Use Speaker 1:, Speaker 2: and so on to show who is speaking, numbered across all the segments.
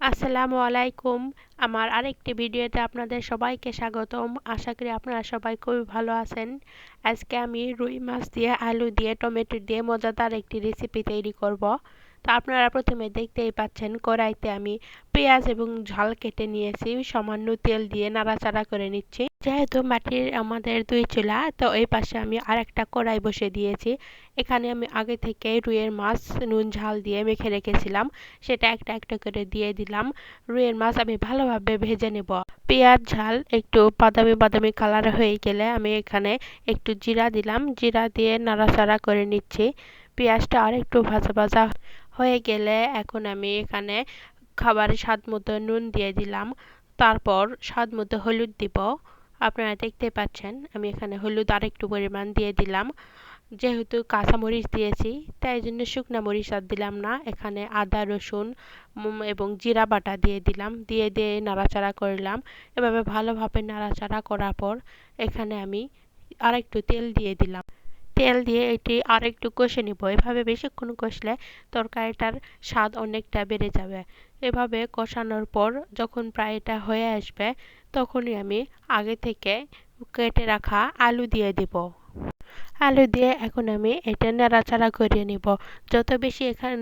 Speaker 1: আসসালামু আলাইকুম। আমার আরেকটি ভিডিওতে আপনাদের সবাইকে স্বাগতম। আশা করি আপনারা সবাই খুবই ভালো আছেন। আজকে আমি রুই মাছ দিয়ে, আলু দিয়ে, টমেটো দিয়ে মজাদার একটি রেসিপি তৈরি করব। তো আপনারা প্রথমে দেখতেই পাচ্ছেন কড়াইতে আমি পেঁয়াজ এবং ঝাল কেটে নিয়েছি। সামান্য তেল দিয়ে নাড়াচাড়া করে নিচ্ছি। যেহেতু মাটির আমাদের দুই চুলা, তো এই পাশে আমি আরেকটা কড়াই বসে দিয়েছি। এখানে আমি আগে থেকে রুইয়ের মাছ নুন ঝাল দিয়ে মেখে রেখেছিলাম, সেটা একটা একটা করে দিয়ে দিলাম। রুইয়ের মাছ আমি ভালোভাবে ভেজে নেব। পেঁয়াজ ঝাল একটু বাদামি বাদামি কালার হয়ে গেলে আমি এখানে একটু জিরা দিলাম। জিরা দিয়ে নাড়াচাড়া করে নিচ্ছি। পেঁয়াজটা আর একটু ভাজা ভাজা হয়ে গেলে এখন আমি এখানে খাবারের স্বাদ মতো নুন দিয়ে দিলাম। তারপর স্বাদ মতো হলুদ দিব। আপনারা দেখতে পাচ্ছেন আমি এখানে হলুদ আর একটু পরিমাণ দিয়ে দিলাম। যেহেতু কাঁচামরিচ দিয়েছি, তাই জন্য শুকনা মরিচ আর দিলাম না। এখানে আদা রসুন এবং জিরা বাটা দিয়ে দিলাম। দিয়ে দিয়ে নাড়াচাড়া করলাম। এভাবে ভালোভাবে নাড়াচাড়া করার পর এখানে আমি আরেকটু তেল দিয়ে দিলাম। তেল দিয়ে এটি আরেকটু কষে নিব। এভাবে বেশিক্ষণ কষলে তরকারিটার স্বাদ অনেকটা বেড়ে যাবে। এভাবে কষানোর পর যখন প্রায় এটা হয়ে আসবে, তখনই আমি আগে থেকে কেটে রাখা আলু দিয়ে দিব। আলু দিয়ে এখন আমি এটা নাড়াচাড়া করে নিব। যত বেশি এখানে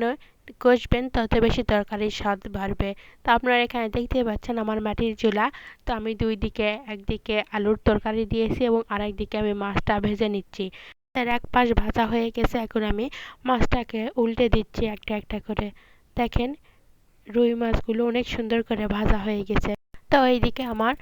Speaker 1: কষবেন তত বেশি তরকারির স্বাদ বাড়বে। তো আপনারা এখানে দেখতেই পাচ্ছেন আমার মাটির চুলা। তো আমি দুই দিকে, একদিকে আলুর তরকারি দিয়েছি এবং আরেক দিকে আমি মাছটা ভেজে নিচ্ছি। তার এক পাশ ভাজা হয়ে গেছে, এখন আমি মাছটাকে উল্টে দিচ্ছি একটা একটা করে। দেখেন রুই মাছগুলো অনেক সুন্দর করে ভাজা হয়ে গেছে। তো এইদিকে আমার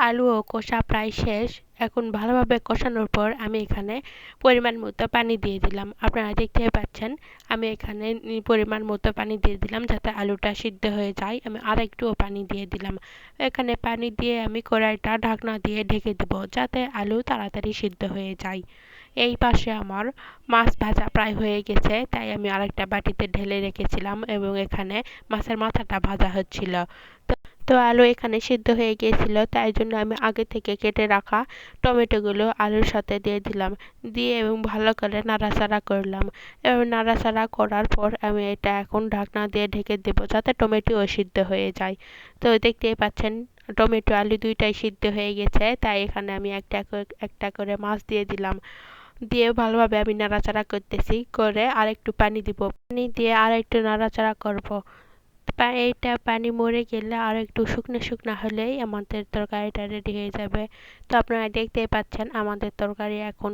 Speaker 1: আলুও কষা প্রায় শেষ। এখন ভালোভাবে কষানোর পর আমি এখানে পরিমাণ মতো পানি দিয়ে দিলাম। আপনারা দেখতে পাচ্ছেন আমি এখানে পরিমাণ মতো পানি দিয়ে দিলাম যাতে আলুটা সিদ্ধ হয়ে যায়। আমি আর একটুও পানি দিয়ে দিলাম। এখানে পানি দিয়ে আমি কড়াইটা ঢাকনা দিয়ে ঢেকে দেব যাতে আলু তাড়াতাড়ি সিদ্ধ হয়ে যায়। এই পাশে আমার মাছ ভাজা প্রায় হয়ে গেছে, তাই আমি আরেকটা বাটিতে ঢেলে রেখেছিলাম এবং এখানে মাছের মাথাটা ভাজা হচ্ছিল। তো আলু এখানে সিদ্ধ হয়ে গিয়েছিল, তাই জন্য আমি আগে থেকে কেটে রাখা টমেটোগুলো আলুর সাথে দিয়ে দিলাম। দিয়ে এবং ভালো করে নাড়াচাড়া করলাম। এবং নাড়াচাড়া করার পর আমি এটা এখন ঢাকনা দিয়ে ঢেকে দেবো যাতে টমেটোও সিদ্ধ হয়ে যায়। তো দেখতেই পাচ্ছেন টমেটো আলু দুইটাই সিদ্ধ হয়ে গেছে, তাই এখানে আমি একটা করে মাছ দিয়ে দিলাম। দিয়ে ভালোভাবে আমি নাড়াচাড়া করতেছি, করে আর একটু পানি দিব। পানি দিয়ে আর একটু নাড়াচাড়া করব। এইটা পানি মরে গেলে আর একটু শুকনো শুকনো হলেই আমাদের তরকারিটা রেডি হয়ে যাবে। তো আপনারা দেখতেই পাচ্ছেন আমাদের তরকারি এখন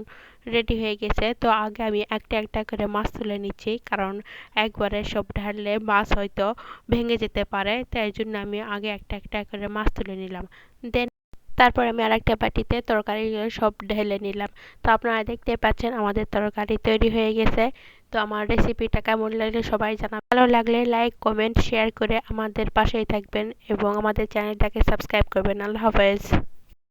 Speaker 1: রেডি হয়ে গেছে। তো আগে আমি একটা একটা করে মাছ তুলে নিচ্ছি, কারণ একবারে সব ঢাললে মাছ হয়তো ভেঙে যেতে পারে। তাই জন্য আমি আগে একটা একটা করে মাছ তুলে নিলাম। দেন তারপর আমি আরেকটা বাটিতে তরকারিগুলো সব ঢেলে নিলাম। তো আপনারা দেখতে পাচ্ছেন আমাদের তরকারি তৈরি হয়ে গেছে। তো আমার রেসিপিটা কেমন লাগলে সবাই জানাবেন। ভালো লাগলে লাইক কমেন্ট শেয়ার করে আমাদের পাশেই থাকবেন এবং আমাদের চ্যানেলটাকে সাবস্ক্রাইব করবেন। আল্লাহ হাফেজ।